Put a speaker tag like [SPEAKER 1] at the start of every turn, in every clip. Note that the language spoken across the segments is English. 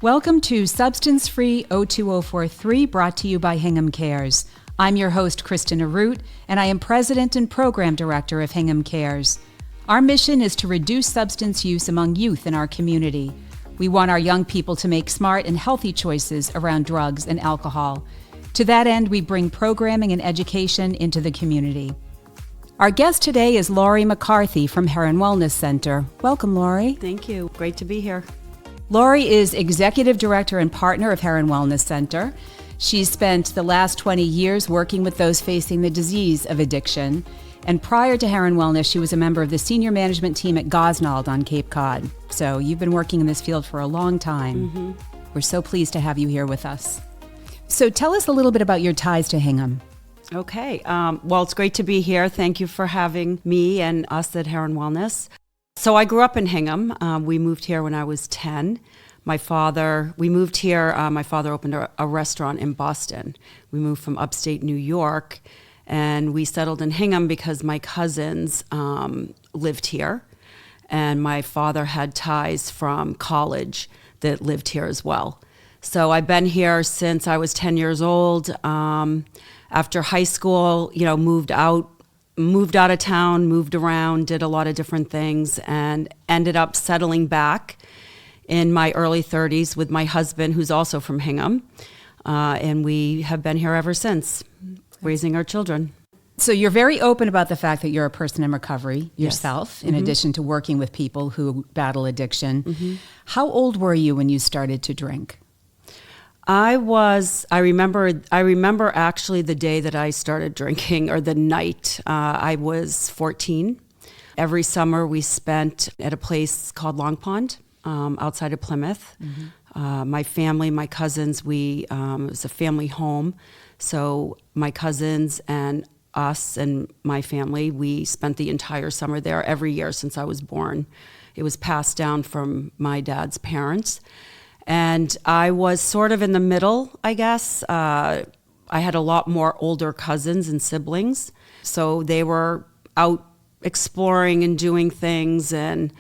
[SPEAKER 1] Welcome to Substance Free 02043, brought to you by Hingham CARES. I'm your host, Kristen Arute, and I am President and Program Director of Hingham CARES. Our mission is to reduce substance use among youth in our community. We want our young people to make smart and healthy choices around drugs and alcohol. To that end, we bring programming and education into the community. Our guest today is Lori McCarthy from Herren Wellness Center. Welcome, Lori.
[SPEAKER 2] Thank you. Great to be here.
[SPEAKER 1] Lori is Executive Director and Partner of Herren Wellness Center. She's spent the last 20 years working with those facing the disease of addiction. And prior to Herren Wellness, she was a member of the senior management team at Gosnold on Cape Cod. So you've been working in this field for a long time. Mm-hmm. We're so pleased to have you here with us. So tell us a little bit about your ties to Hingham.
[SPEAKER 2] Okay. Well, it's great to be here. Thank you for having me and us at Herren Wellness. So I grew up in Hingham. We moved here when I was 10. My father opened a restaurant in Boston. We moved from upstate New York, and we settled in Hingham because my cousins lived here, and my father had ties from college that lived here as well. So I've been here since I was 10 years old. After high school, moved out of town, moved around, did a lot of different things, and ended up settling back in my early 30s with my husband, who's also from Hingham. And we have been here ever since, raising our children.
[SPEAKER 1] So you're very open about the fact that you're a person in recovery yourself, in addition to working with people who battle addiction. Mm-hmm. How old were you when you started to drink?
[SPEAKER 2] I remember actually the day that I started drinking, or the night. I was 14. Every summer we spent at a place called Long Pond, outside of Plymouth. Mm-hmm. My family, my cousins, it was a family home. So my cousins and us and my family, we spent the entire summer there every year since I was born. It was passed down from my dad's parents. And I was sort of in the middle, I guess. I had a lot more older cousins and siblings. So they were out exploring and doing things. And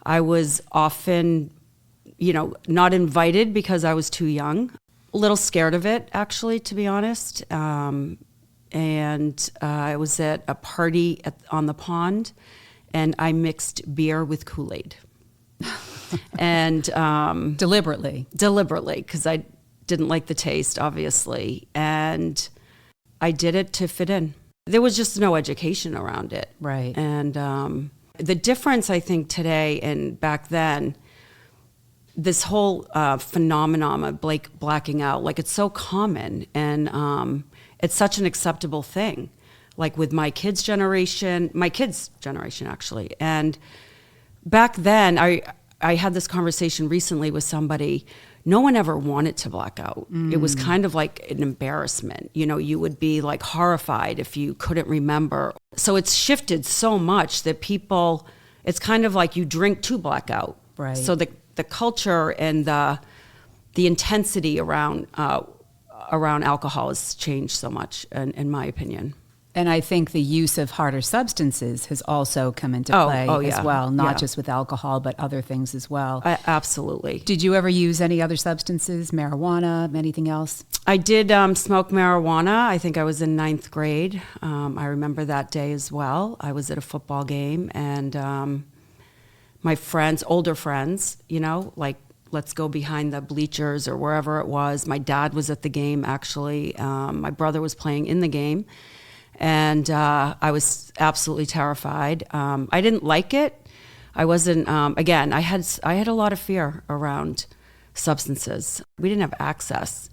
[SPEAKER 2] I was often, not invited because I was too young. A little scared of it, actually, to be honest. And I was at a party on the pond, and I mixed beer with Kool-Aid. And
[SPEAKER 1] deliberately,
[SPEAKER 2] because I didn't like the taste, obviously, and I did it to fit in. There was just no education around it,
[SPEAKER 1] right?
[SPEAKER 2] And the difference, I think, today and back then, this whole phenomenon of blacking out, like, it's so common, and it's such an acceptable thing. Like with my kids' generation actually, and back then, I had this conversation recently with somebody. No one ever wanted to black out. It was kind of like an embarrassment. You would be like horrified if you couldn't remember. So it's shifted so much that people, it's kind of like you drink to black out.
[SPEAKER 1] Right.
[SPEAKER 2] So the culture and the intensity around alcohol has changed so much, in my opinion.
[SPEAKER 1] And I think the use of harder substances has also come into play as well, not just with alcohol, but other things as well.
[SPEAKER 2] Absolutely.
[SPEAKER 1] Did you ever use any other substances, marijuana, anything else? I
[SPEAKER 2] did smoke marijuana. I think I was in 9th grade. I remember that day as well. I was at a football game, and my friends, older friends, let's go behind the bleachers or wherever it was. My dad was at the game, actually. My brother was playing in the game. And I was absolutely terrified. I didn't like it. I wasn't. Again, I had a lot of fear around substances. We didn't have access,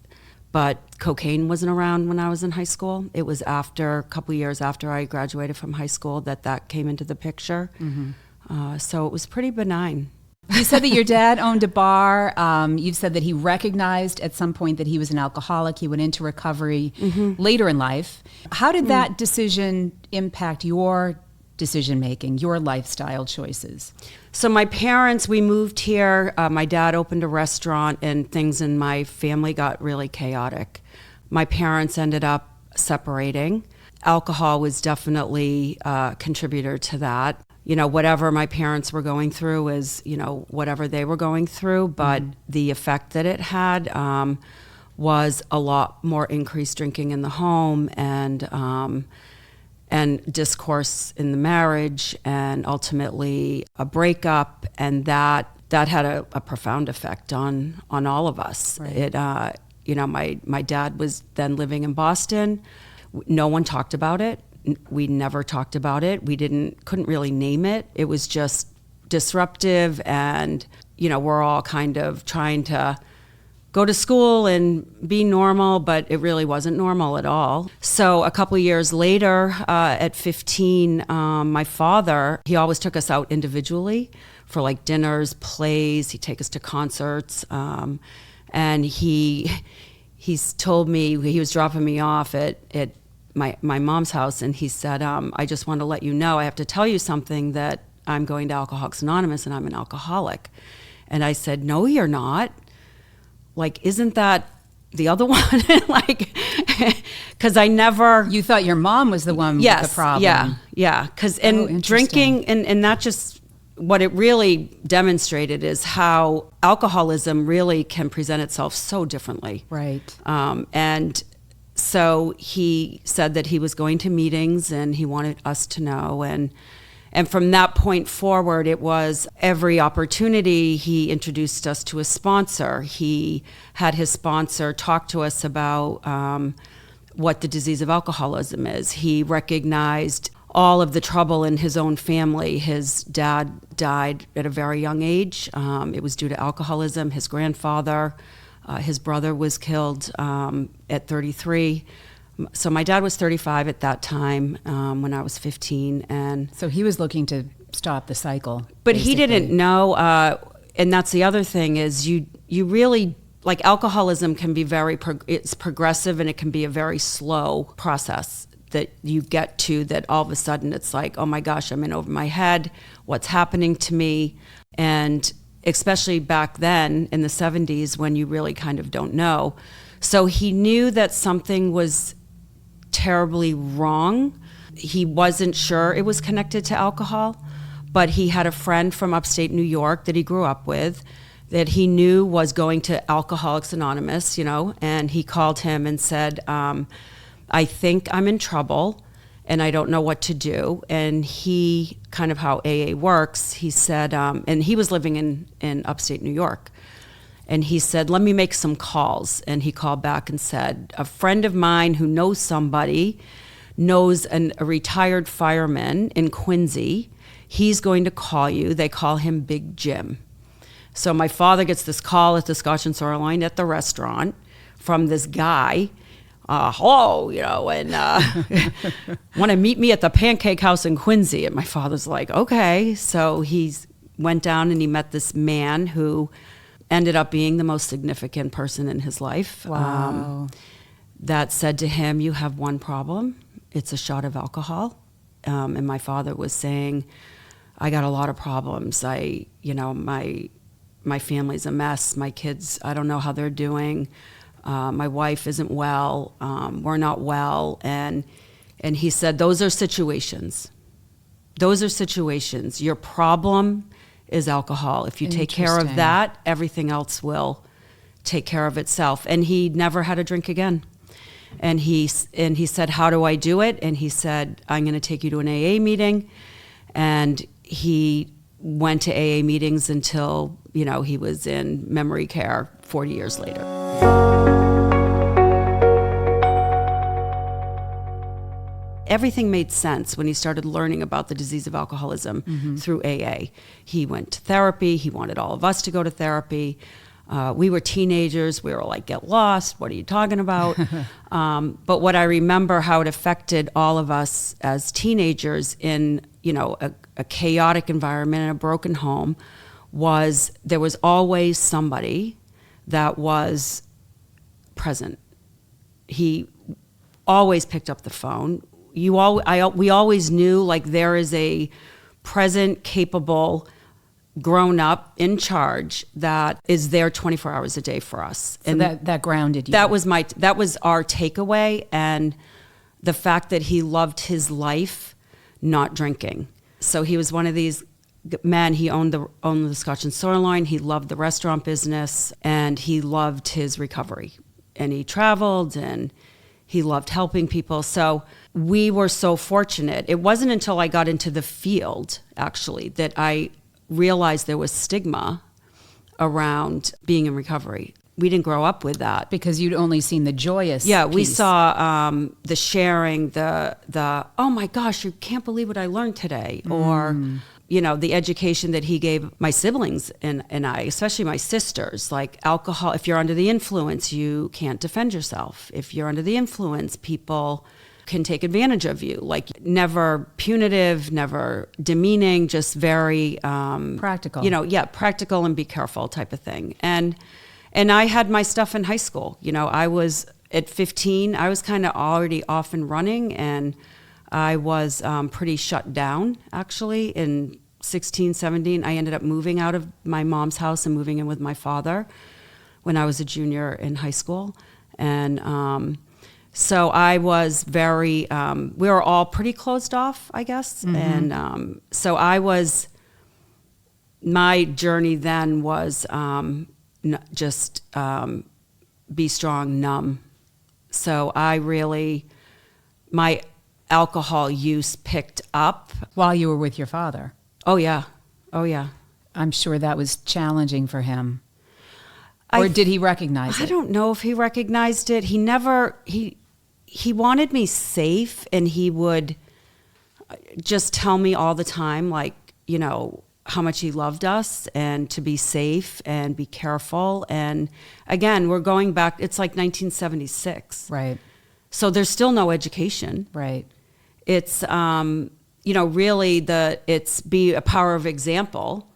[SPEAKER 2] but cocaine wasn't around when I was in high school. It was a couple of years after I graduated from high school that came into the picture. Mm-hmm. So it was pretty benign.
[SPEAKER 1] You said that your dad owned a bar. You've said that he recognized at some point that he was an alcoholic. He went into recovery later in life. How did that decision impact your decision-making, your lifestyle choices?
[SPEAKER 2] So my parents, we moved here. My dad opened a restaurant, and things in my family got really chaotic. My parents ended up separating. Alcohol was definitely a contributor to that. whatever my parents were going through is, whatever they were going through. But the effect that it had was a lot more increased drinking in the home and discourse in the marriage, and ultimately a breakup. And that had a profound effect on all of us.
[SPEAKER 1] Right.
[SPEAKER 2] My dad was then living in Boston. No one talked about it. We never talked about it. We couldn't really name it. It was just disruptive, and we're all kind of trying to go to school and be normal, but it really wasn't normal at all. So a couple of years later, at 15, my father, he always took us out individually for like dinners, plays. He'd take us to concerts, and he's told me, he was dropping me off at my mom's house, and he said, I just want to let you know, I have to tell you something, that I'm going to Alcoholics Anonymous and I'm an alcoholic. And I said, no, you're not. Like, isn't that the other one? Like, because I never...
[SPEAKER 1] You thought your mom was the one with the problem.
[SPEAKER 2] Yeah. Because drinking, and not just... What it really demonstrated is how alcoholism really can present itself so differently.
[SPEAKER 1] Right.
[SPEAKER 2] And so he said that he was going to meetings and he wanted us to know. And from that point forward, it was every opportunity. He introduced us to a sponsor. He had his sponsor talk to us about what the disease of alcoholism is. He recognized all of the trouble in his own family. His dad died at a very young age. It was due to alcoholism. His grandfather, his brother was killed at 33. So my dad was 35 at that time when I was 15. And
[SPEAKER 1] so he was looking to stop the cycle.
[SPEAKER 2] But
[SPEAKER 1] basically.
[SPEAKER 2] He didn't know. And that's the other thing is you really, like, alcoholism can be it's progressive, and it can be a very slow process that you get to, that all of a sudden it's like, oh my gosh, I'm in over my head. What's happening to me? And especially back then in the 70s, when you really kind of don't know. So he knew that something was terribly wrong. He wasn't sure it was connected to alcohol, but he had a friend from upstate New York that he grew up with that he knew was going to Alcoholics Anonymous, and he called him and said, I think I'm in trouble and I don't know what to do. And he, kind of how AA works, he said, and he was living in upstate New York. And he said, let me make some calls. And he called back and said, a friend of mine who knows somebody knows a retired fireman in Quincy. He's going to call you. They call him Big Jim. So my father gets this call at the Scotch and Sirloin at the restaurant from this guy. Hello, and want to meet me at the Pancake House in Quincy. And my father's like, okay. So he went down and he met this man who ended up being the most significant person in his life.
[SPEAKER 1] Wow.
[SPEAKER 2] That said to him, you have one problem. It's a shot of alcohol. And my father was saying, I got a lot of problems. My family's a mess. My kids, I don't know how they're doing. My wife isn't well. We're not well. And he said, those are situations. Your problem is alcohol. If you take care of that, everything else will take care of itself. And he never had a drink again. And he said, how do I do it? And he said, I'm going to take you to an AA meeting. And he went to AA meetings until, he was in memory care 40 years later. Everything made sense when he started learning about the disease of alcoholism through AA. He went to therapy. He wanted all of us to go to therapy. We were teenagers. We were like, get lost. What are you talking about? But what I remember how it affected all of us as teenagers in, a chaotic environment in a broken home was there was always somebody that was present. He always picked up the phone. We always knew, like, there is a present, capable, grown-up, in charge that is there 24 hours a day for us.
[SPEAKER 1] So and that grounded you.
[SPEAKER 2] That was our takeaway, and the fact that he loved his life not drinking. So he was one of these men. He owned the Scotch and Sirloin. He loved the restaurant business, and he loved his recovery. And he traveled, and he loved helping people. So we were so fortunate. It wasn't until I got into the field, actually, that I realized there was stigma around being in recovery. We didn't grow up with that.
[SPEAKER 1] Because you'd only seen the joyous
[SPEAKER 2] We
[SPEAKER 1] piece.
[SPEAKER 2] saw the sharing, the oh my gosh, you can't believe what I learned today. Or, the education that he gave my siblings and I, especially my sisters, like alcohol. If you're under the influence, you can't defend yourself. If you're under the influence, people can take advantage of you. Like, never punitive, never demeaning, just very
[SPEAKER 1] practical.
[SPEAKER 2] Practical and be careful type of thing. And I had my stuff in high school. I was at 15, I was kind of already off and running, and I was pretty shut down, actually. In 16, 17, I ended up moving out of my mom's house and moving in with my father when I was a junior in high school. And so I was very, we were all pretty closed off, I guess. Mm-hmm. And so my journey then was just be strong, numb. So my alcohol use picked up.
[SPEAKER 1] While you were with your father?
[SPEAKER 2] Oh, yeah.
[SPEAKER 1] I'm sure that was challenging for him. Or did he recognize it?
[SPEAKER 2] I don't know if he recognized it. He wanted me safe, and he would just tell me all the time, like, how much he loved us and to be safe and be careful. And again, we're going back, it's like 1976.
[SPEAKER 1] Right.
[SPEAKER 2] So there's still no education.
[SPEAKER 1] Right.
[SPEAKER 2] It's, really it's be a power of example,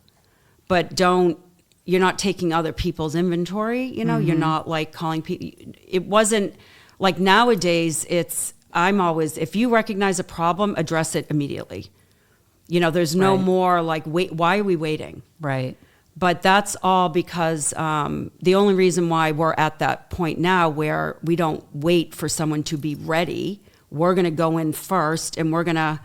[SPEAKER 2] but you're not taking other people's inventory, mm-hmm. You're not like calling people. It wasn't like nowadays, if you recognize a problem, address it immediately. There's no more like, wait, why are we waiting?
[SPEAKER 1] Right.
[SPEAKER 2] But that's all because the only reason why we're at that point now where we don't wait for someone to be ready, we're going to go in first and we're going to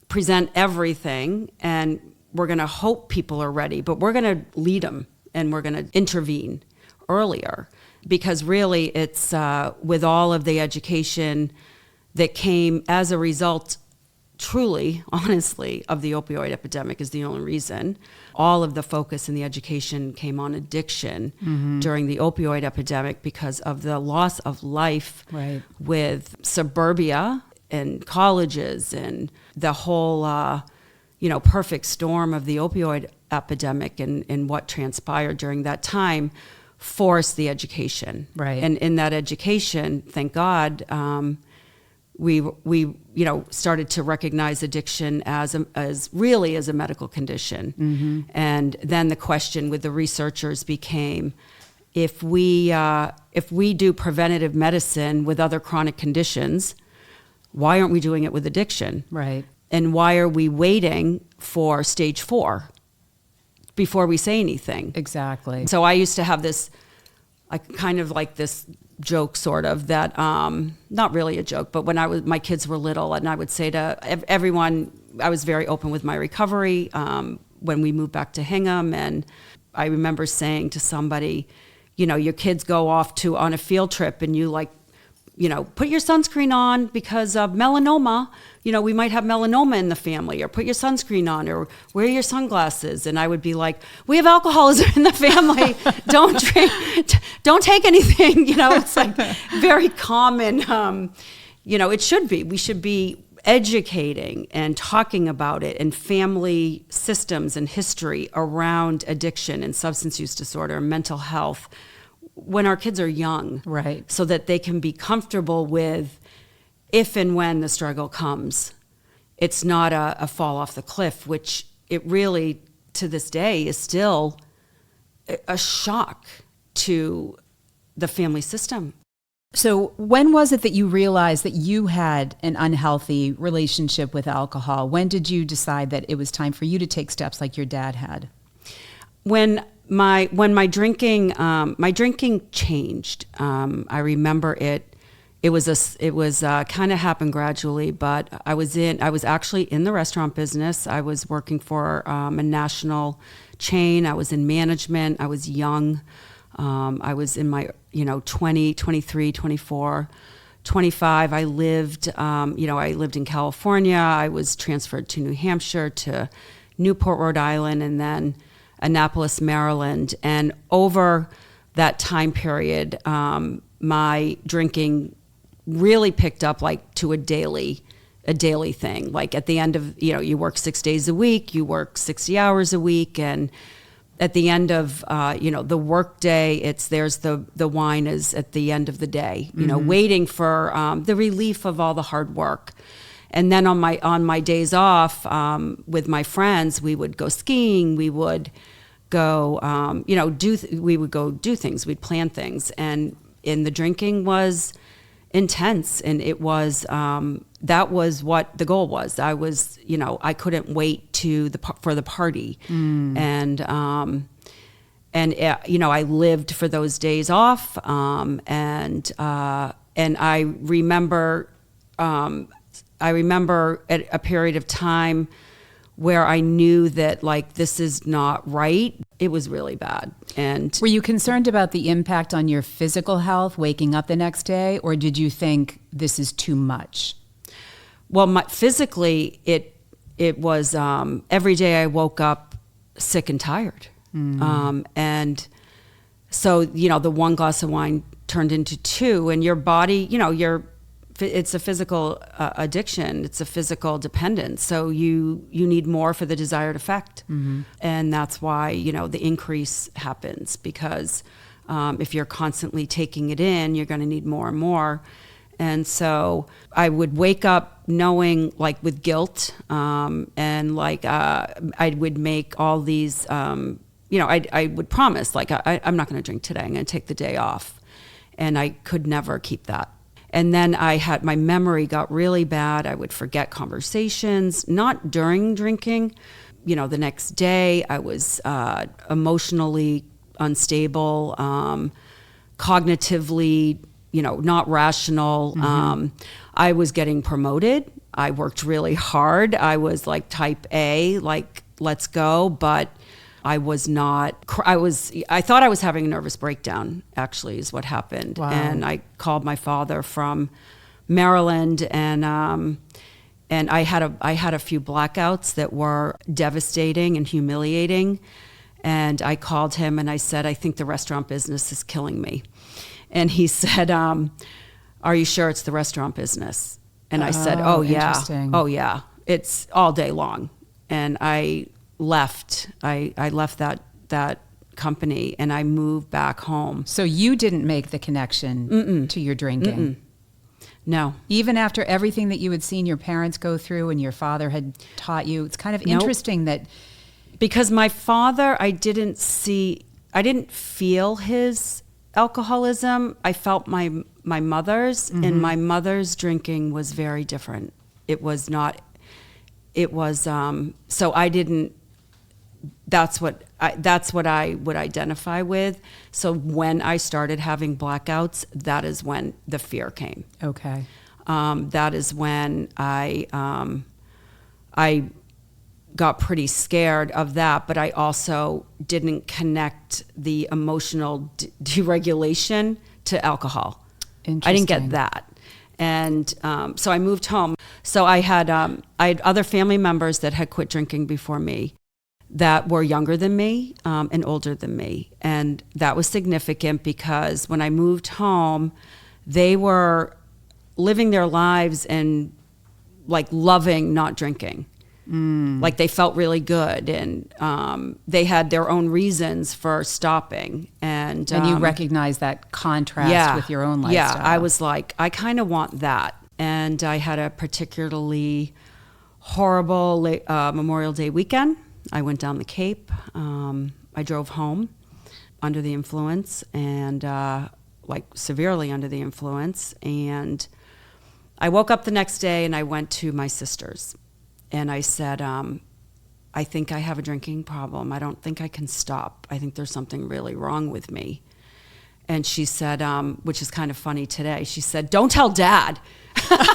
[SPEAKER 2] present everything and we're going to hope people are ready, but we're going to lead them and we're going to intervene earlier. Because really it's with all of the education that came as a result, truly, honestly, of the opioid epidemic is the only reason. All of the focus in the education came on addiction mm-hmm. during the opioid epidemic because of the loss of life
[SPEAKER 1] right.
[SPEAKER 2] with suburbia and colleges and the whole, perfect storm of the opioid epidemic and what transpired during that time forced the education.
[SPEAKER 1] Right.
[SPEAKER 2] And in that education, thank God, we started to recognize addiction as really a medical condition. Mm-hmm. And then the question with the researchers became, if we do preventative medicine with other chronic conditions, why aren't we doing it with addiction?
[SPEAKER 1] Right.
[SPEAKER 2] And why are we waiting for stage 4 before we say anything?
[SPEAKER 1] Everything.
[SPEAKER 2] So I used to have this, kind of like this joke sort of that, not really a joke, but when my kids were little and I would say to everyone, I was very open with my recovery when we moved back to Hingham. And I remember saying to somebody, your kids go off on a field trip and you put your sunscreen on because of melanoma. We might have melanoma in the family, or put your sunscreen on, or wear your sunglasses. And I would be like, we have alcoholism in the family. Don't drink, don't take anything. It's like very common. It should be. We should be educating and talking about it and family systems and history around addiction and substance use disorder and mental health when our kids are young,
[SPEAKER 1] right? So
[SPEAKER 2] that they can be comfortable with if and when the struggle comes. It's not a fall off the cliff, which it really, to this day, is still a shock to the family system.
[SPEAKER 1] So when was it that you realized that you had an unhealthy relationship with alcohol? When did you decide that it was time for you to take steps like your dad had?
[SPEAKER 2] When my drinking changed. I remember it it was kind of happened gradually, but I was actually in the restaurant business. I was working for a national chain. I was in management. I was young. I was in my 20, 23, 24, 25. I lived in California. I was transferred to New Hampshire, to Newport, Rhode Island, and then Annapolis, Maryland. And over that time period, my drinking really picked up like to a daily thing. Like at the end of, you work 6 days a week, you work 60 hours a week, and at the end of the work day, there's the wine is at the end of the day, waiting for the relief of all the hard work. And then on my days off with my friends, we would go skiing, we would go we would go do things, we'd plan things, and the drinking was intense, and it was that was what the goal was. I was I couldn't wait for the party, and I lived for those days off, and I remember at a period of time where I knew that like this is not right. It was really bad. And
[SPEAKER 1] were you concerned about the impact on your physical health waking up the next day, or did you think this is too much?
[SPEAKER 2] Well, physically, it was every day I woke up sick and tired, and so the one glass of wine turned into two, and your body, it's a physical addiction. It's a physical dependence. So you need more for the desired effect. And that's why, the increase happens, because if you're constantly taking it in, you're going to need more and more. And so I would wake up knowing like with guilt, and like I would make all these, I would promise like I'm not going to drink today. I'm going to take the day off. And I could never keep that. And then my memory got really bad. I would forget conversations, not during drinking. The next day I was emotionally unstable, cognitively, not rational. I was getting promoted. I worked really hard. I was like type A, like, let's go. But I was not, I thought I was having a nervous breakdown, actually, is what happened.
[SPEAKER 1] Wow.
[SPEAKER 2] And I called my father from Maryland, and I had a few blackouts that were devastating and humiliating. And I called him and I said, I think the restaurant business is killing me. And he said, are you sure it's the restaurant business? And I said, oh yeah.
[SPEAKER 1] Interesting.
[SPEAKER 2] Oh yeah. It's all day long. And I left that company and I moved back home.
[SPEAKER 1] So you didn't make the connection to your drinking?
[SPEAKER 2] No.
[SPEAKER 1] Even after everything that you had seen your parents go through and your father had taught you, it's kind of interesting that...
[SPEAKER 2] Because my father, I didn't feel his alcoholism. I felt my mother's, and my mother's drinking was very different. It was, so I didn't, that's what I would identify with. So when I started having blackouts, that is when the fear came.
[SPEAKER 1] Okay.
[SPEAKER 2] That is when I got pretty scared of that, but I also didn't connect the emotional deregulation to alcohol. I didn't get that. And so I moved home. So I had other family members that had quit drinking before me that were younger than me and older than me. And that was significant because when I moved home, they were living their lives and like loving not drinking. Like they felt really good, and they had their own reasons for stopping. And
[SPEAKER 1] you recognize that contrast with your own lifestyle.
[SPEAKER 2] Yeah, I was like, I kind of want that. And I had a particularly horrible Memorial Day weekend. I went down the Cape. I drove home under the influence, and like severely under the influence. And I woke up the next day and I went to my sister's. And I said, I think I have a drinking problem. I don't think I can stop. I think there's something really wrong with me. And she said, which is kind of funny today, she said, "Don't tell Dad.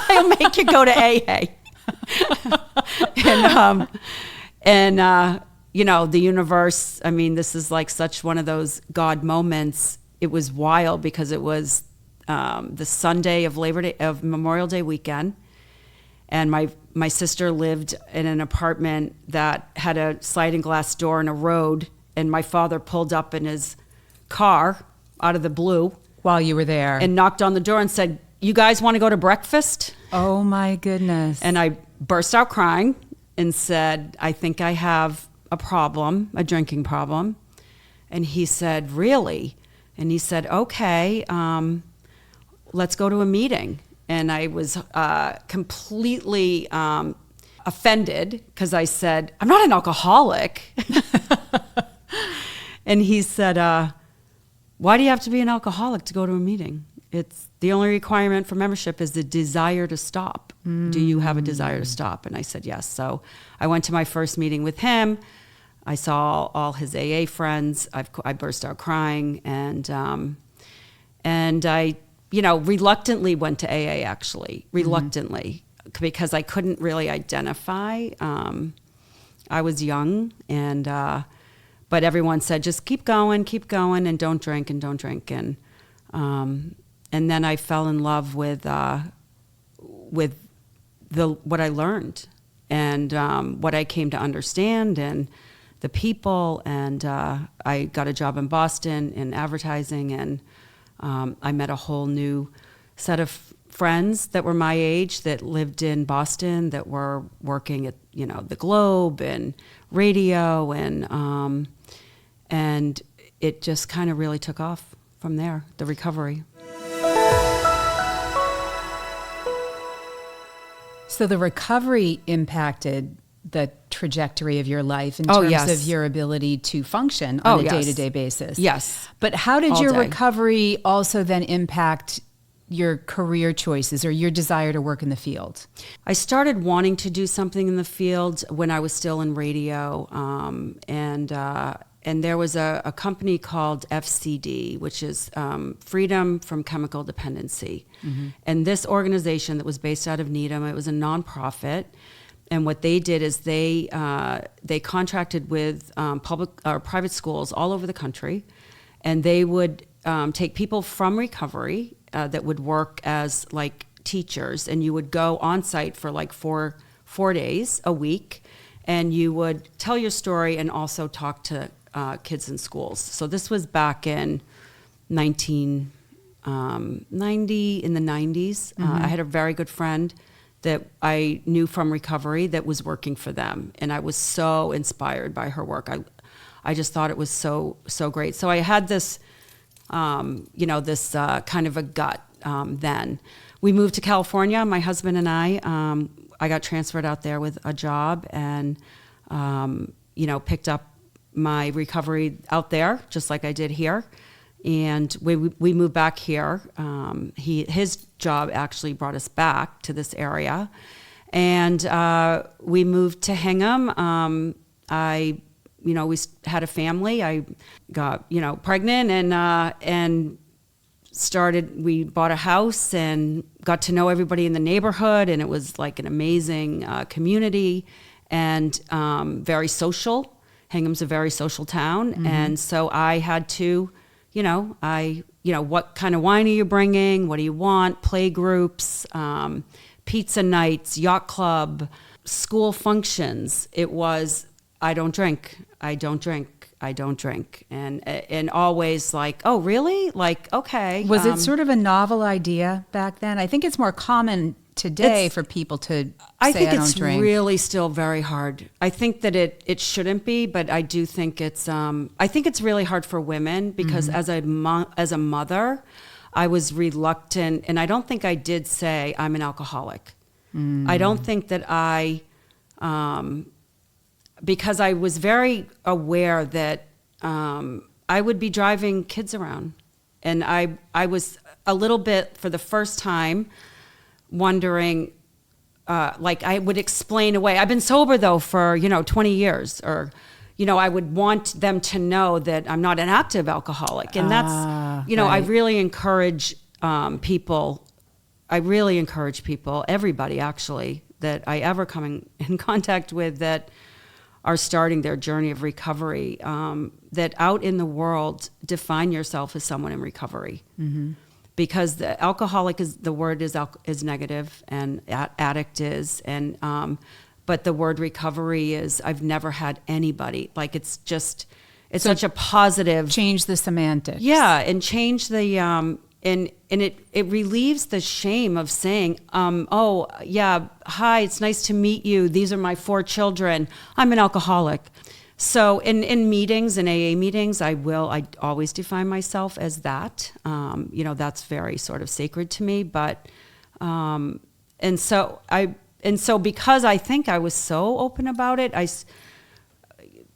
[SPEAKER 2] He'll make you go to AA." And the universe, I mean, this is like such one of those God moments. It was wild because it was the Sunday of Memorial Day weekend. And my sister lived in an apartment that had a sliding glass door and a road. And my father pulled up in his car out of the blue.
[SPEAKER 1] While you were there.
[SPEAKER 2] And knocked on the door and said, "You guys want to go to breakfast?"
[SPEAKER 1] Oh, my goodness.
[SPEAKER 2] And I burst out crying and said, "I think I have a problem, a drinking problem." And he said, "Really?" And he said, "Okay, let's go to a meeting." And I was completely offended because I said, "I'm not an alcoholic." And he said, "Why do you have to be an alcoholic to go to a meeting? It's the only requirement for membership is the desire to stop. Do you have a desire to stop?" And I said, yes. So I went to my first meeting with him. I saw all his AA friends. I burst out crying, and I, reluctantly went to AA, actually, reluctantly, because I couldn't really identify. I was young, but everyone said, "Just keep going, and don't drink, and don't drink." And then I fell in love with what I learned and what I came to understand and the people. And I got a job in Boston in advertising, and I met a whole new set of friends that were my age that lived in Boston, that were working at the Globe and radio, and it just kind of really took off from there, the recovery.
[SPEAKER 1] So the recovery impacted the trajectory of your life in terms of your ability to function on a day-to-day basis.
[SPEAKER 2] Yes.
[SPEAKER 1] But how did your
[SPEAKER 2] day.
[SPEAKER 1] recovery also then impact your career choices or your desire to work in the field?
[SPEAKER 2] I started wanting to do something in the field when I was still in radio, and there was a company called FCD, which is Freedom from Chemical Dependency. Mm-hmm. And this organization that was based out of Needham, it was a nonprofit. And what they did is they contracted with public or private schools all over the country, and they would take people from recovery that would work as like teachers, and you would go on site for like four days a week, and you would tell your story and also talk to kids in schools. So this was back in 1990, in the 90s. Mm-hmm. I had a very good friend that I knew from recovery that was working for them, and I was so inspired by her work. I just thought it was so great. So I had this, this kind of a gut. Then we moved to California, my husband and I. I got transferred out there with a job, and picked up my recovery out there, just like I did here. And we moved back here. His job actually brought us back to this area, and we moved to Hingham. We had a family. I got pregnant and started. We bought a house and got to know everybody in the neighborhood, and it was like an amazing community and very social. Hingham's a very social town, mm-hmm. and so I had to. What kind of wine are you bringing? What do you want? Play groups, pizza nights, yacht club, school functions. It was, I don't drink. And always like, oh, really? Like, okay.
[SPEAKER 1] Was it sort of a novel idea back then? I think it's more common today for people to say, I don't drink.
[SPEAKER 2] It's really still very hard. I think that it shouldn't be, but I do think it's really hard for women because mm-hmm. as a mother, I was reluctant, and I don't think I did say I'm an alcoholic. Mm. I don't think that because I was very aware that I would be driving kids around, and I was a little bit, for the first time, wondering, I would explain away. I've been sober though for 20 years, or I would want them to know that I'm not an active alcoholic, and you know, I really encourage people. I really encourage people, everybody actually, that I ever come in contact with that are starting their journey of recovery, that out in the world, define yourself as someone in recovery. Because the alcoholic the word is negative, and addict is, and but the word recovery is, I've never had anybody, like it's such a positive.
[SPEAKER 1] Change the semantics.
[SPEAKER 2] Yeah, and change the, and it relieves the shame of saying, oh yeah, hi, it's nice to meet you. These are my 4 children. I'm an alcoholic. So in meetings, in AA meetings, I always define myself as that. You know, that's very sort of sacred to me. But and so because I think I was so open about it,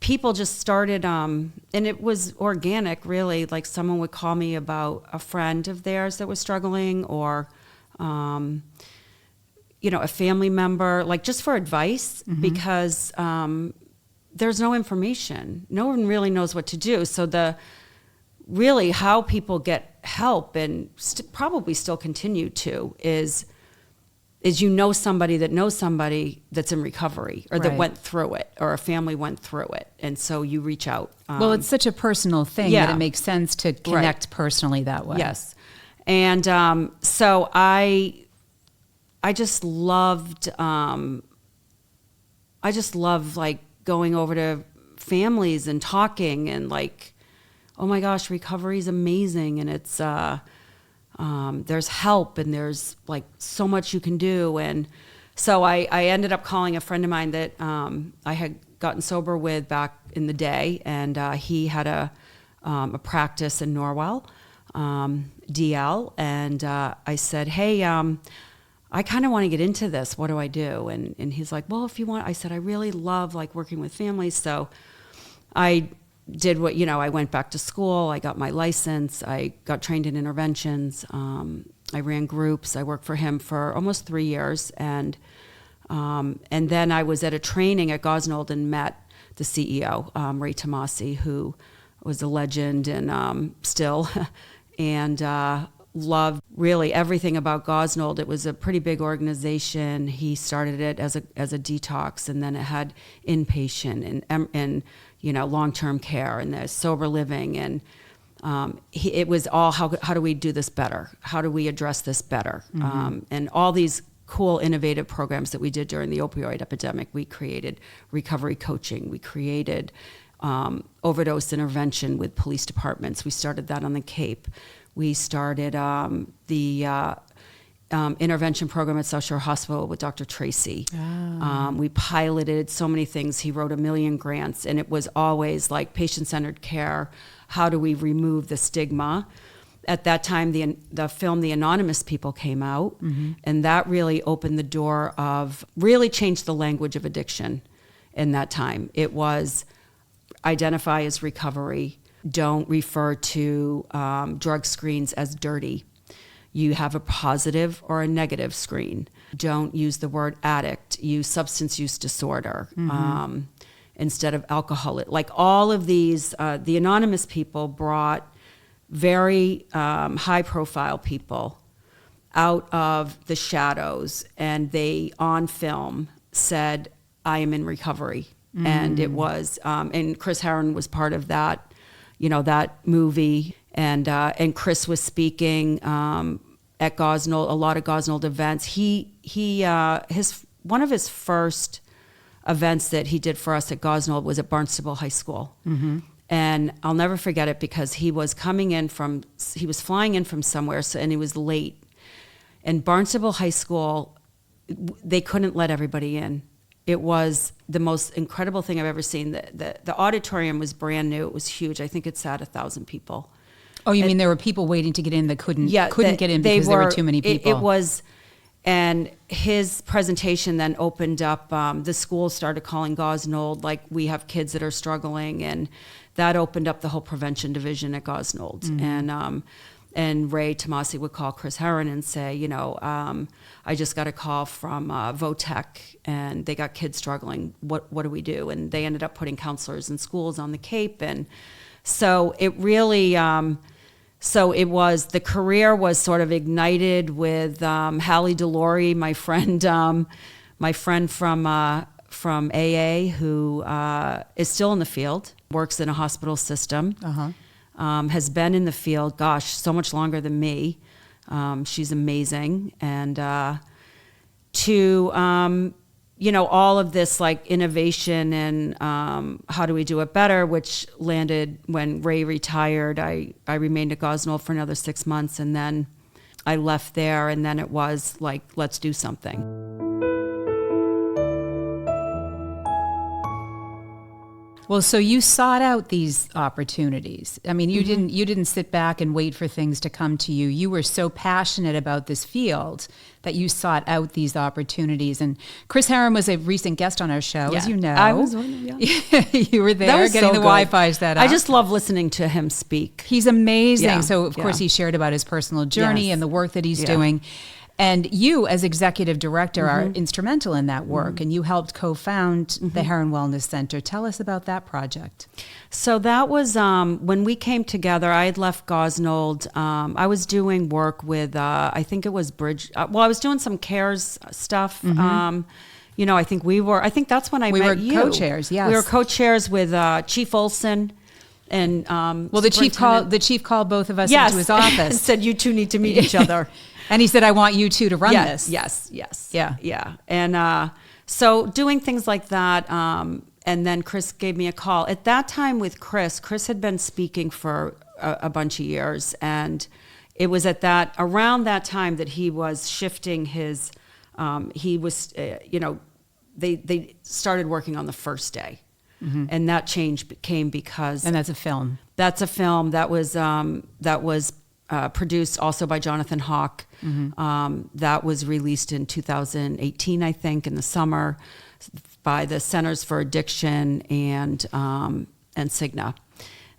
[SPEAKER 2] people just started, and it was organic, really. Like someone would call me about a friend of theirs that was struggling, or you know, a family member, like just for advice, because there's no information. No one really knows what to do. So really how people get help, and probably still continue to, is you know somebody that knows somebody that's in recovery, or that went through it, or a family went through it. And so you reach out.
[SPEAKER 1] Well, it's such a personal thing that it makes sense to connect personally that way.
[SPEAKER 2] Yes. And so I just loved, like going over to families and talking, and like, oh my gosh, recovery is amazing. And it's, there's help, and there's like so much you can do. And so I ended up calling a friend of mine that I had gotten sober with back in the day. And he had a practice in Norwell, DL. And I said, hey, I kind of want to get into this. What do I do? And he's like, well, if you want, I said, I really love like working with families. So I did what, you know, I went back to school. I got my license. I got trained in interventions. I ran groups. I worked for him for almost 3 years. And then I was at a training at Gosnold and met the CEO, Ray Tomasi, who was a legend and still, and loved really everything about Gosnold. It was a pretty big organization. He started it as a detox, and then it had inpatient and you know, long-term care, and the sober living, and it was all how do we do this better? How do we address this better? And all these cool, innovative programs that we did during the opioid epidemic. We created recovery coaching. We created overdose intervention with police departments. We started that on the Cape. We started the intervention program at South Shore Hospital with Dr. Tracy. We piloted so many things. He wrote 1 million grants, and it was always like patient-centered care. How do we remove the stigma? At that time, the film The Anonymous People came out, and that really opened the door of, really changed the language of addiction in that time. It was identify as recovery. Don't refer to drug screens as dirty. You have a positive or a negative screen. Don't use the word addict. Use substance use disorder instead of alcohol. Like all of these, the Anonymous People brought very high-profile people out of the shadows, and they, on film, said, I am in recovery. And it was, and Chris Herren was part of that, you know, that movie. And Chris was speaking at Gosnold, a lot of Gosnold events. One of his first events that he did for us at Gosnold was at Barnstable High School. And I'll never forget it, because he was flying in from somewhere, and he was late. And Barnstable High School, they couldn't let everybody in. It was the most incredible thing I've ever seen. The auditorium was brand new. It was huge. I think it sat 1,000 people.
[SPEAKER 1] Oh, you mean there were people waiting to get in that couldn't get in because there were too many people?
[SPEAKER 2] It was, and his presentation then opened up, the school started calling Gosnold, like, we have kids that are struggling, and that opened up the whole prevention division at Gosnold. And Ray Tomasi would call Chris Herren and say, you know, I just got a call from Votech, and they got kids struggling. What do we do? And they ended up putting counselors in schools on the Cape. And so it really, So the career was sort of ignited with Hallie DeLore, my friend from AA, who is still in the field, works in a hospital system, has been in the field, gosh, so much longer than me. She's amazing. And all of this like innovation and how do we do it better, which landed when Ray retired. I remained at Gosnell for another 6 months, and then I left there, and then it was like, let's do something.
[SPEAKER 1] Well, so you sought out these opportunities. I mean, you didn't sit back and wait for things to come to you. You were so passionate about this field that you sought out these opportunities. And Chris Herren was a recent guest on our show, as you know.
[SPEAKER 2] I was one of them, yeah.
[SPEAKER 1] You were there getting the Wi-Fi set up.
[SPEAKER 2] I just love listening to him speak.
[SPEAKER 1] He's amazing. Yeah. So, of course, he shared about his personal journey and the work that he's doing. And you, as executive director, are instrumental in that work, and you helped co-found the Herren Wellness Center. Tell us about that project.
[SPEAKER 2] So that was when we came together. I had left Gosnold. I was doing work with, I think it was Bridge. I was doing some CARES stuff. I think that's when I met you.
[SPEAKER 1] We were co-chairs, yes.
[SPEAKER 2] We were co-chairs with Chief Olson. And
[SPEAKER 1] the chief called both of us into his office.
[SPEAKER 2] And said, you two need to meet each other.
[SPEAKER 1] And he said, I want you two to run this.
[SPEAKER 2] Yes. Yeah. And so doing things like that, and then Chris gave me a call. At that time with Chris had been speaking for a bunch of years, and it was around that time that he was shifting his, they started working on the first day. And that change came because...
[SPEAKER 1] And that's a film.
[SPEAKER 2] That's a film that was produced also by Jonathan Hawk. That was released in 2018, I think, in the summer, by the Centers for Addiction and Cigna.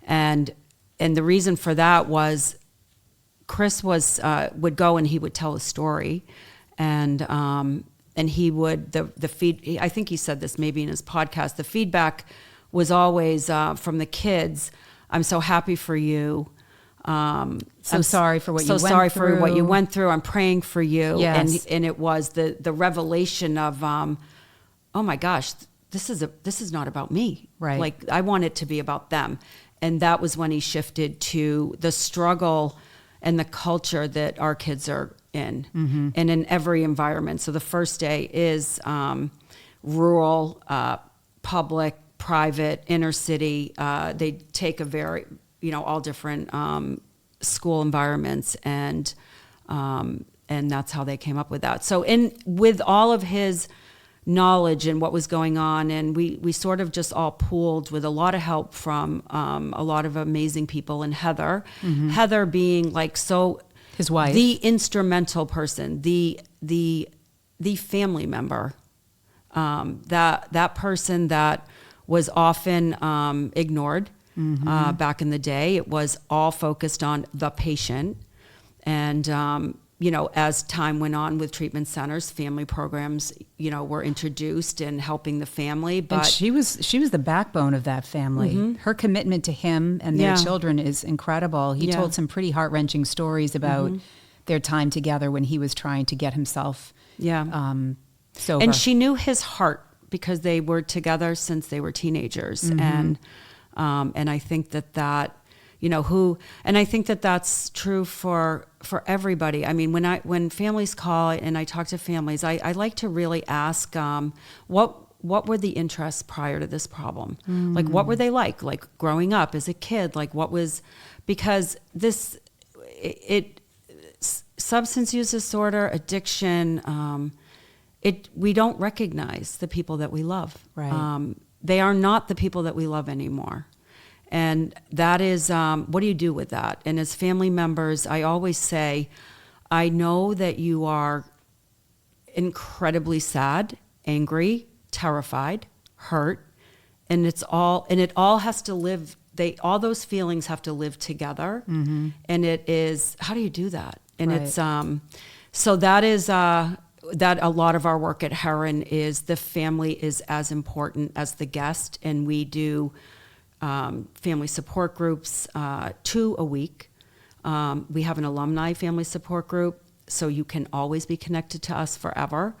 [SPEAKER 2] And the reason for that was Chris would go and he would tell a story, and he would I think he said this maybe in his podcast. The feedback was always from the kids. I'm so happy for you.
[SPEAKER 1] Sorry for what you went through.
[SPEAKER 2] So sorry for what you went through. I'm praying for you.
[SPEAKER 1] Yes.
[SPEAKER 2] And it was the revelation of, oh my gosh, this is not about me.
[SPEAKER 1] Right.
[SPEAKER 2] Like, I want it to be about them. And that was when he shifted to the struggle and the culture that our kids are in, and in every environment. So the first day is rural, public, private, inner city. They take a very, all different school environments, and that's how they came up with that. So with all of his knowledge and what was going on, and we sort of just all pooled with a lot of help from a lot of amazing people, and Heather being like
[SPEAKER 1] his wife,
[SPEAKER 2] the instrumental person, the family member, that person that was often ignored. Back in the day, it was all focused on the patient. And, as time went on with treatment centers, family programs, were introduced and helping the family. But
[SPEAKER 1] and she was the backbone of that family. Her commitment to him and their children is incredible. He told some pretty heart-wrenching stories about their time together when he was trying to get himself sober.
[SPEAKER 2] And she knew his heart because they were together since they were teenagers. And I think that and I think that that's true for everybody. I mean, when families call and I talk to families, I like to really ask, what were the interests prior to this problem? Like, what were they like growing up as a kid? Like, because substance use disorder, addiction, we don't recognize the people that we love.
[SPEAKER 1] Right.
[SPEAKER 2] They are not the people that we love anymore. And that is, what do you do with that? And as family members, I always say, I know that you are incredibly sad, angry, terrified, hurt, and it all has to live, all those feelings have to live together. And it is, how do you do that? And
[SPEAKER 1] right.
[SPEAKER 2] It's, so that is, that a lot of our work at Herren is the family is as important as the guest, and we do family support groups 2 a week. We have an alumni family support group, so you can always be connected to us forever.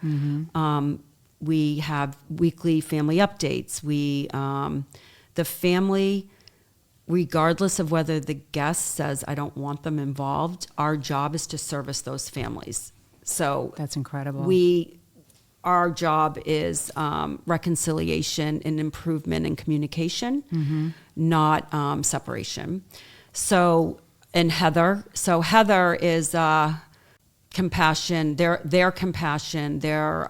[SPEAKER 2] We have weekly family updates. The family, regardless of whether the guest says, I don't want them involved, our job is to service those families. So
[SPEAKER 1] That's incredible.
[SPEAKER 2] Our job is reconciliation and improvement in communication, not separation. And Heather is compassion, their compassion, their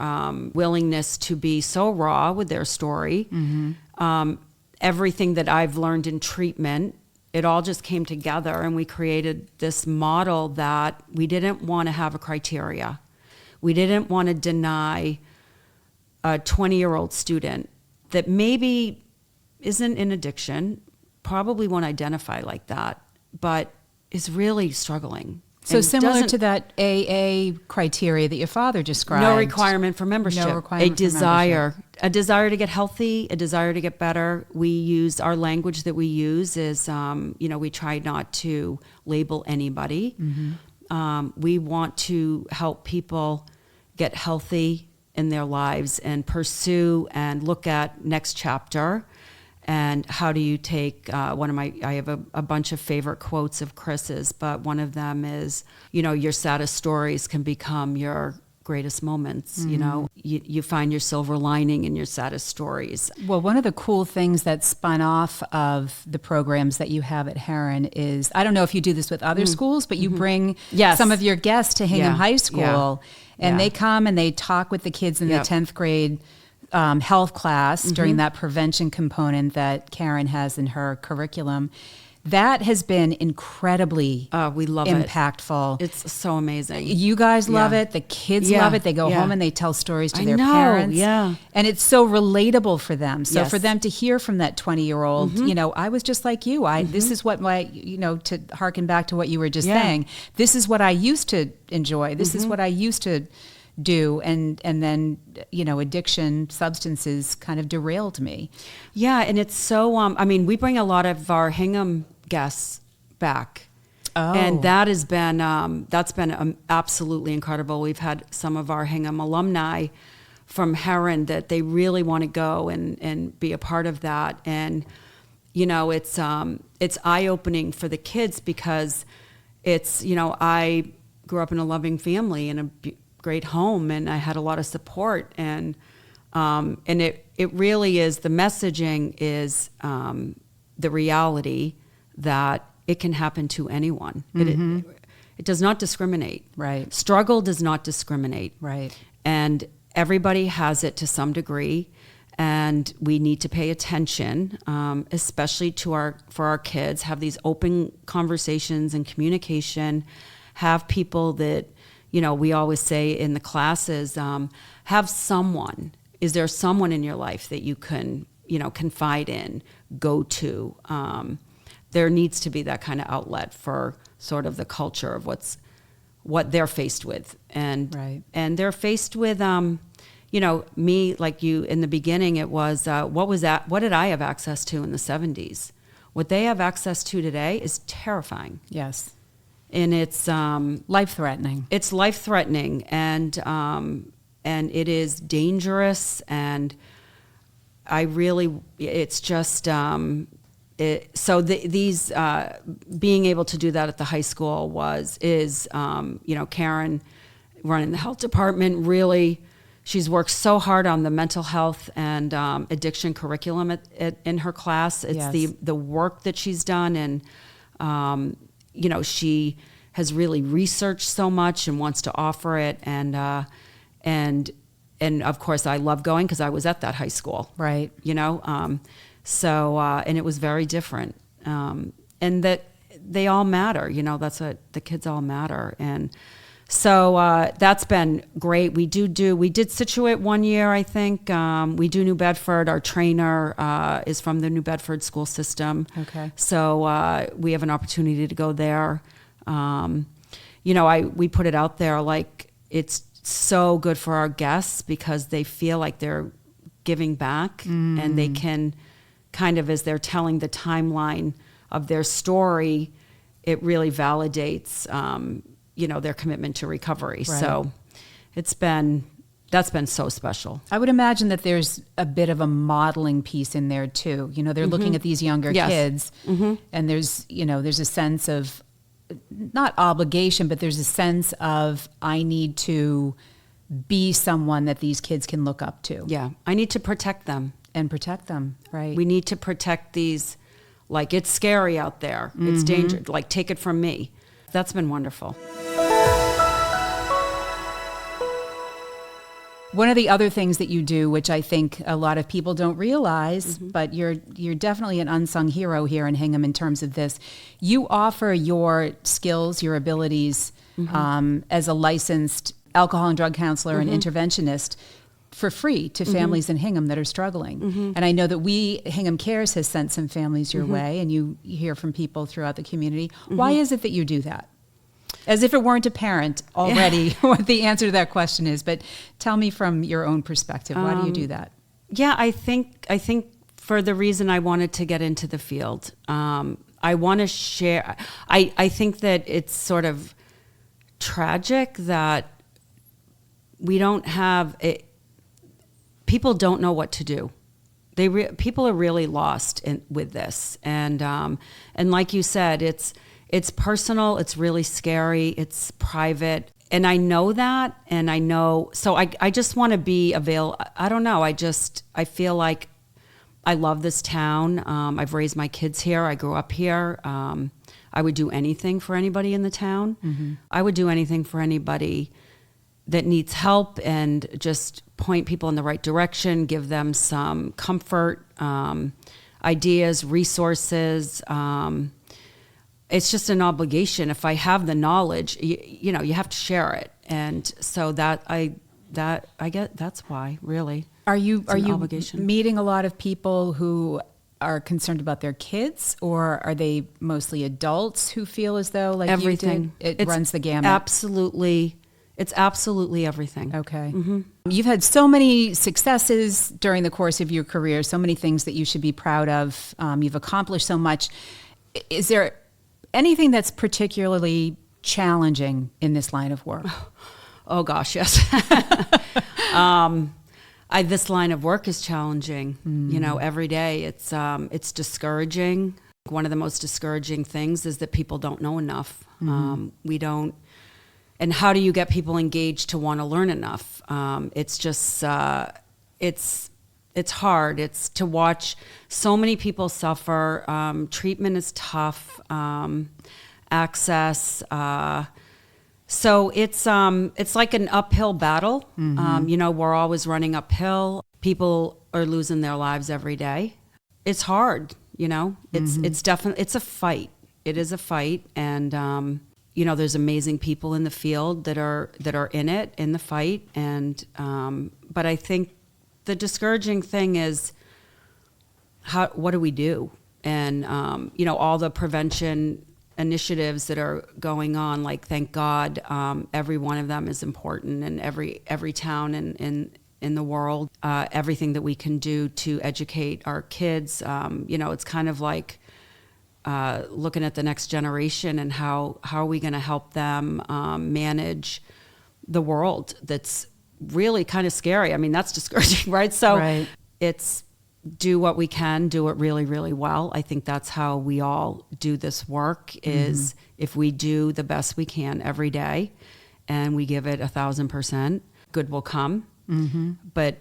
[SPEAKER 2] willingness to be so raw with their story. Everything that I've learned in treatment, it all just came together, and we created this model that we didn't want to have a criteria. We didn't want to deny a 20-year-old student that maybe isn't in addiction, probably won't identify like that, but is really struggling.
[SPEAKER 1] So similar to that AA criteria that your father described.
[SPEAKER 2] No requirement for membership.
[SPEAKER 1] No requirement for membership.
[SPEAKER 2] A desire to get healthy, a desire to get better. Our language that we use is, we try not to label anybody. We want to help people get healthy in their lives and pursue and look at next chapter. And how do you take I have a bunch of favorite quotes of Chris's, but one of them is, your saddest stories can become your greatest moments. You find your silver lining in your saddest stories.
[SPEAKER 1] Well, one of the cool things that spun off of the programs that you have at Herren is, I don't know if you do this with other schools, but you bring some of your guests to Hingham High School, and they come and they talk with the kids in the 10th grade health class during that prevention component that Karen has in her curriculum. That has been incredibly
[SPEAKER 2] we love
[SPEAKER 1] impactful.
[SPEAKER 2] It's so amazing.
[SPEAKER 1] You guys love it. The kids love it. They go home and they tell stories to their parents. And it's so relatable for them. So for them to hear from that 20-year-old, I was just like you. This is what to harken back to what you were just saying. This is what I used to enjoy. This is what I used to do, and then addiction, substances kind of derailed me.
[SPEAKER 2] And it's so we bring a lot of our Hingham guests back, and that has been absolutely incredible. We've had some of our Hingham alumni from Herren that they really want to go and be a part of that, and it's eye-opening for the kids, because it's I grew up in a loving family and a great home, and I had a lot of support, and it really is, the messaging is the reality that it can happen to anyone. It does not discriminate.
[SPEAKER 1] Right.
[SPEAKER 2] Struggle does not discriminate.
[SPEAKER 1] Right.
[SPEAKER 2] And everybody has it to some degree, and we need to pay attention, especially for our kids. Have these open conversations and communication. Have people that, we always say in the classes, have someone. Is there someone in your life that you can, confide in, go to? There needs to be that kind of outlet for sort of the culture of what they're faced with. And they're faced with, me, like you in the beginning, it was, what did I have access to in the 70s? What they have access to today is terrifying.
[SPEAKER 1] Yes.
[SPEAKER 2] And it's
[SPEAKER 1] life-threatening.
[SPEAKER 2] It's life-threatening, and it is dangerous. And it's just these being able to do that at the high school is Karen running the health department. Really, she's worked so hard on the mental health and addiction curriculum in her class. It's the work that she's done, and she has really researched so much and wants to offer it. And of course I love going, because I was at that high school. Right. And it was very different. And that they all matter, that's what the kids all matter. And so that's been great. We did Situate one year, I think. We do New Bedford. Our trainer is from the New Bedford school system.
[SPEAKER 1] Okay.
[SPEAKER 2] So we have an opportunity to go there. We put it out there, like, it's so good for our guests, because they feel like they're giving back, and they can kind of, as they're telling the timeline of their story, it really validates, their commitment to recovery.
[SPEAKER 1] Right.
[SPEAKER 2] So that's been so special.
[SPEAKER 1] I would imagine that there's a bit of a modeling piece in there too. They're looking at these younger
[SPEAKER 2] Yes.
[SPEAKER 1] kids, and there's a sense of not obligation, but there's a sense of I need to be someone that these kids can look up to.
[SPEAKER 2] Yeah, I need to protect them.
[SPEAKER 1] And protect them, right?
[SPEAKER 2] We need to protect these, like, it's scary out there. It's dangerous. Like, take it from me. That's been wonderful.
[SPEAKER 1] One of the other things that you do, which I think a lot of people don't realize, but you're definitely an unsung hero here in Hingham in terms of this, you offer your skills, your abilities as a licensed alcohol and drug counselor and interventionist for free to families in Hingham that are struggling. And I know that Hingham CARES has sent some families your way, and you hear from people throughout the community. Why is it that you do that? As if it weren't apparent already what the answer to that question is, but tell me from your own perspective, why do you do that?
[SPEAKER 2] Yeah, I think for the reason I wanted to get into the field, I want to share. I think that it's sort of tragic that we don't have it. People don't know what to do. People are really lost with this, and like you said, it's personal. It's really scary. It's private, and I know that, and I know. So I just want to be available. I don't know. I feel like I love this town. I've raised my kids here. I grew up here. I would do anything for anybody in the town. I would do anything for anybody that needs help, and just point people in the right direction, give them some comfort, ideas, resources. It's just an obligation. If I have the knowledge, you have to share it. And so I get that's why, really.
[SPEAKER 1] Are you
[SPEAKER 2] obligation.
[SPEAKER 1] meeting a lot of people who are concerned about their kids, or are they mostly adults who feel as though, like
[SPEAKER 2] everything,
[SPEAKER 1] you did, it runs the gamut?
[SPEAKER 2] Absolutely. It's absolutely everything.
[SPEAKER 1] Okay. You've had so many successes during the course of your career, so many things that you should be proud of. You've accomplished so much. Is there anything that's particularly challenging in this line of work?
[SPEAKER 2] Oh gosh, yes. This line of work is challenging. Every day it's discouraging. One of the most discouraging things is that people don't know enough. We don't. And how do you get people engaged to want to learn enough? It's just, it's hard. It's to watch so many people suffer. Treatment is tough. Access. So it's like an uphill battle. We're always running uphill. People are losing their lives every day. It's hard. It's definitely, it's a fight. It is a fight. And, there's amazing people in the field that are in the fight. And, but I think the discouraging thing is what do we do? And, all the prevention initiatives that are going on, like, thank God, every one of them is important, and every town in the world, everything that we can do to educate our kids. It's kind of like, looking at the next generation and how are we going to help them manage the world that's really kind of scary. I mean, that's discouraging, right? So It's do what we can, do it really, really well. I think that's how we all do this work, is if we do the best we can every day and we give it 1,000%, good will come. But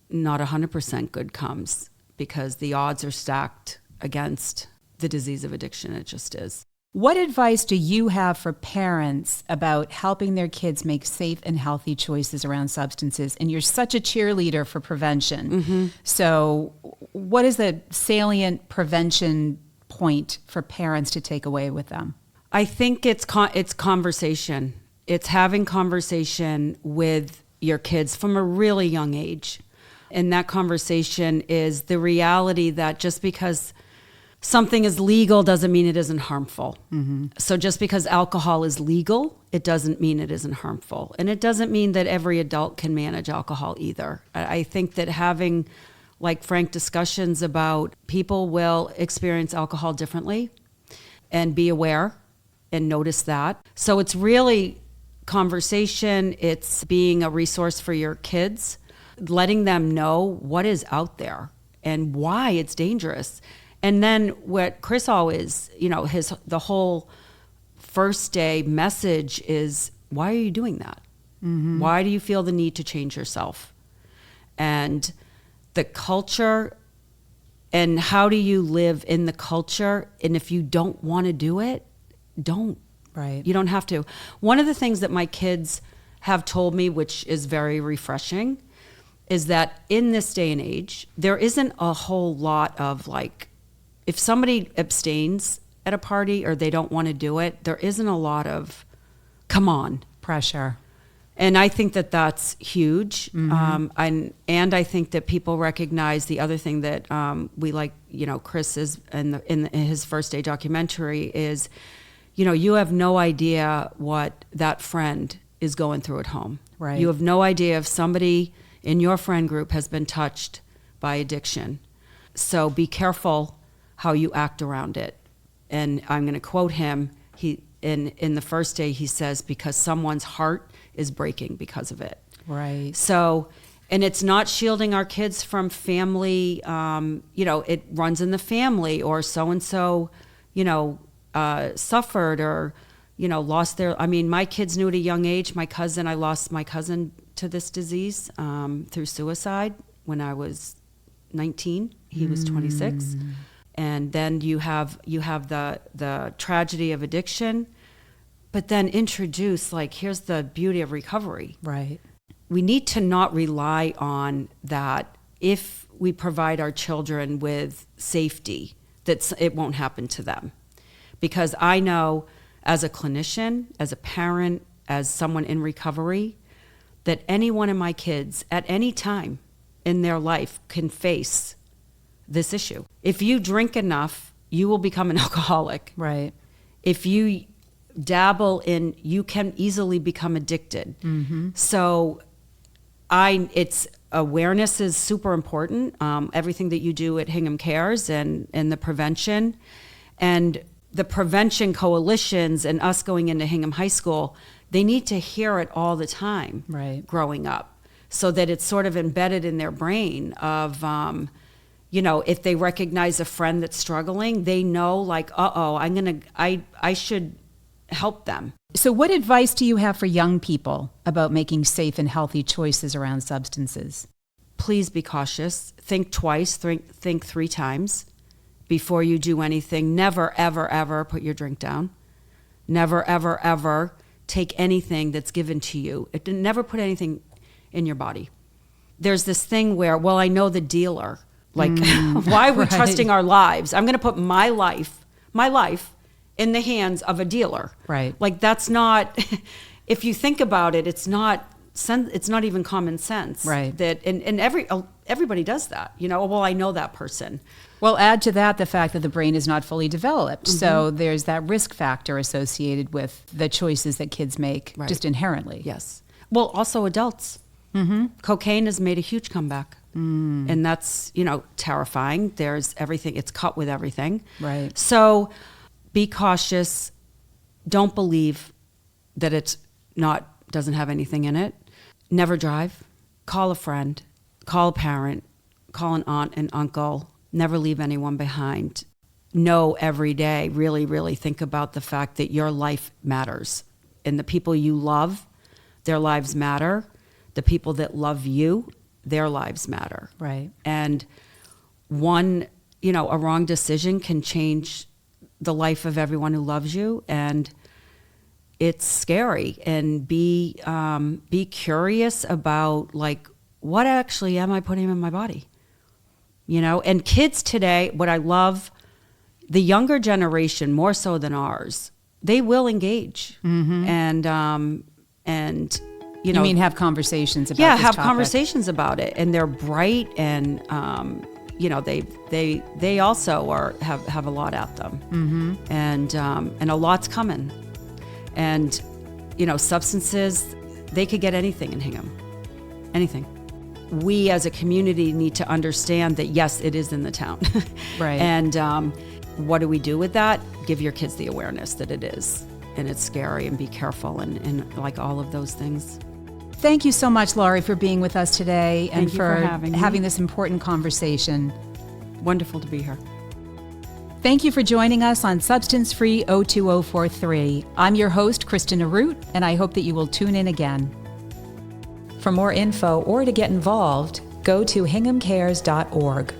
[SPEAKER 2] not 100% good comes, because the odds are stacked against the disease of addiction. It just is.
[SPEAKER 1] What advice do you have for parents about helping their kids make safe and healthy choices around substances? And you're such a cheerleader for prevention. So what is the salient prevention point for parents to take away with them?
[SPEAKER 2] I think it's conversation. It's having conversation with your kids from a really young age. And that conversation is the reality that just because something is legal doesn't mean it isn't harmful. So just because alcohol is legal, it doesn't mean it isn't harmful. And it doesn't mean that every adult can manage alcohol either. I think that having, like, frank discussions about people will experience alcohol differently, and be aware and notice that. So it's really conversation. It's being a resource for your kids, letting them know what is out there and why it's dangerous. And then what Chris always, the whole first day message is, why are you doing that? Mm-hmm. Why do you feel the need to change yourself? And the culture, and how do you live in the culture? And if you don't want to do it, don't.
[SPEAKER 1] Right.
[SPEAKER 2] You don't have to. One of the things that my kids have told me, which is very refreshing, is that in this day and age, there isn't a whole lot of if somebody abstains at a party or they don't want to do it, there isn't a lot of, come on.
[SPEAKER 1] Pressure.
[SPEAKER 2] And I think that that's huge.
[SPEAKER 1] Mm-hmm.
[SPEAKER 2] And I think that people recognize the other thing that we Chris is in his first day documentary is, you have no idea what that friend is going through at home.
[SPEAKER 1] Right.
[SPEAKER 2] You have no idea if somebody in your friend group has been touched by addiction. So be careful how you act around it. And I'm going to quote him. In the first day, he says, because someone's heart is breaking because of it.
[SPEAKER 1] Right.
[SPEAKER 2] So, and it's not shielding our kids from family, it runs in the family, or so-and-so, suffered or, lost my kids knew at a young age. I lost my cousin to this disease through suicide when I was 19. He was 26. And then you have the tragedy of addiction, but then introduce, here's the beauty of recovery.
[SPEAKER 1] Right.
[SPEAKER 2] We need to not rely on that. If we provide our children with safety, that it won't happen to them. Because I know as a clinician, as a parent, as someone in recovery, that any one of my kids at any time in their life can face this issue. If you drink enough, you will become an alcoholic.
[SPEAKER 1] Right.
[SPEAKER 2] If you dabble in, you can easily become addicted. Mm-hmm. So it's awareness is super important. Everything that you do at Hingham CARES and the prevention and the prevention coalitions and us going into Hingham High School, they need to hear it all the time.
[SPEAKER 1] Right. Growing up,
[SPEAKER 2] so that it's sort of embedded in their brain of, if they recognize a friend that's struggling, they know I should help them.
[SPEAKER 1] So what advice do you have for young people about making safe and healthy choices around substances?
[SPEAKER 2] Please be cautious. Think twice, think 3 times before you do anything. Never, ever, ever put your drink down. Never, ever, ever take anything that's given to you. Never put anything in your body. There's this thing where, I know the dealer. Why are we trusting our lives? I'm going to put my life in the hands of a dealer.
[SPEAKER 1] Right.
[SPEAKER 2] That's not, if you think about it, it's not even common sense.
[SPEAKER 1] Right.
[SPEAKER 2] That, and everybody does that, I know that person.
[SPEAKER 1] Well, add to that the fact that the brain is not fully developed. Mm-hmm. So there's that risk factor associated with the choices that kids make just inherently.
[SPEAKER 2] Yes. Well, also adults. Mm-hmm. Cocaine has made a huge comeback. And that's, terrifying. There's everything. It's cut with everything.
[SPEAKER 1] Right.
[SPEAKER 2] So be cautious. Don't believe that it's doesn't have anything in it. Never drive. Call a friend. Call a parent. Call an aunt and uncle. Never leave anyone behind. Know every day, really, really think about the fact that your life matters. And the people you love, their lives matter. The people that love you, their lives matter.
[SPEAKER 1] Right.
[SPEAKER 2] And a wrong decision can change the life of everyone who loves you. And it's scary. And be curious about what actually am I putting in my body? And kids today, what I love, the younger generation, more so than ours, they will engage. Mm-hmm. And
[SPEAKER 1] you mean have conversations about this
[SPEAKER 2] have
[SPEAKER 1] topic. Conversations
[SPEAKER 2] about it, and they're bright, and they also have a lot at them. Mm-hmm. And a lot's coming, and substances, they could get anything in Hingham, anything. We as a community need to understand that yes, it is in the town.
[SPEAKER 1] Right.
[SPEAKER 2] And what do we do with that? Give your kids the awareness that it is. and it's scary, and be careful, and like all of those things.
[SPEAKER 1] Thank you so much, Lori, for being with us today and
[SPEAKER 2] Thank you for having me.
[SPEAKER 1] this important conversation.
[SPEAKER 2] Wonderful to be here.
[SPEAKER 1] Thank you for joining us on Substance Free 02043. I'm your host, Kristen Arute, and I hope that you will tune in again. For more info or to get involved, go to hinghamcares.org.